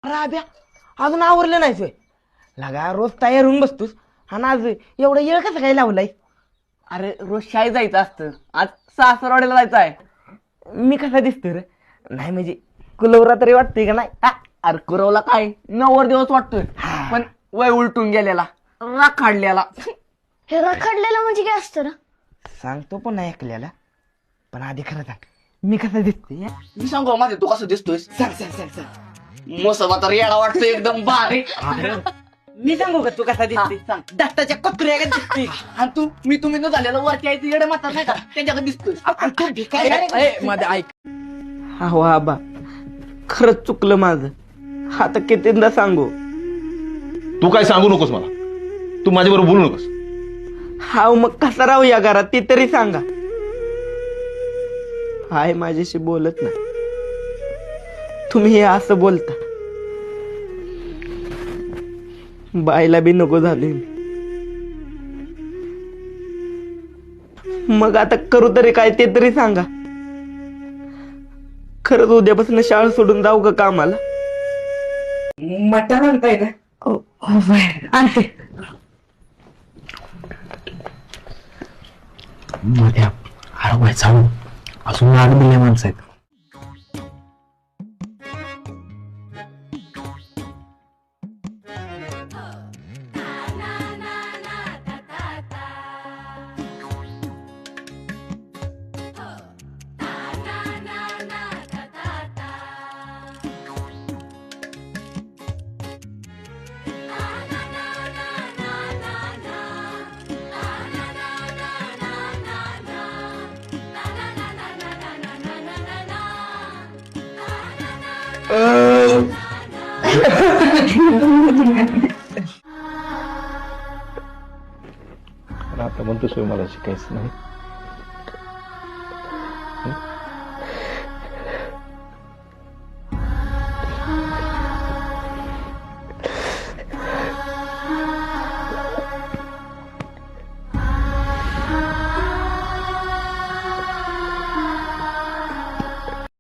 राब्या अजून आवरलं नाही सोय लगा रोज तयार होऊन बसतोस आणि आज एवढं येळ कसं काय लावलाय? अरे रोज शाळेत जायचं असतं, आज सासरवाडीला जायचं आहे. मी कसा दिसतोय रे? नाही म्हणजे कुलवरा तरी वाटतोय का नाही? अरे कुरवला काय 9 दिवस वाटतोय, पण वय उलटून गेलेला, राग काढलेला. हे रखडलेलं म्हणजे काय असतं ना? सांगतो पण नाही ऐकलेला, पण आधी खरं सांग मी कसा दिसतोय? मी सांगू माझे तू कसं दिसतोय? सांग सांग सांग सांग. मोसमा तर येडा वाटतोय एकदम बारीक. मी सांगू का तू कसा दिसतोय? सांग. दत्ताच्या कत्र्या दिसतोय. आणि तुम्ही न झालेलं वरती यायचं येडे मात्र नाही का त्यांच्याकडे दिसतोय. आणि तू भिकारी आहे रे. ए, मध्ये ऐक, हो आबा खरंच चुकलं माझं, आता कितींदा सांगू? तू काय सांगू नकोस मला, तू माझ्याबरोबर बोलू नकोस. हाव मग कसा राहू या घरात ते तरी सांगा. हाय माझ्याशी बोलत नाही, तुम्ही हे असं बोलता. बायला बी नको झाले मग आता करू तरी काय ते तरी सांगा. खरंच उद्यापासून शाळा सोडून जाऊ का कामाला? मटण आणताय ना? आणते. मध्ये अरे चालू अजून 8 मिलियन माणसं आहेत. आता म्हणतोस मला शिकायचं नाही.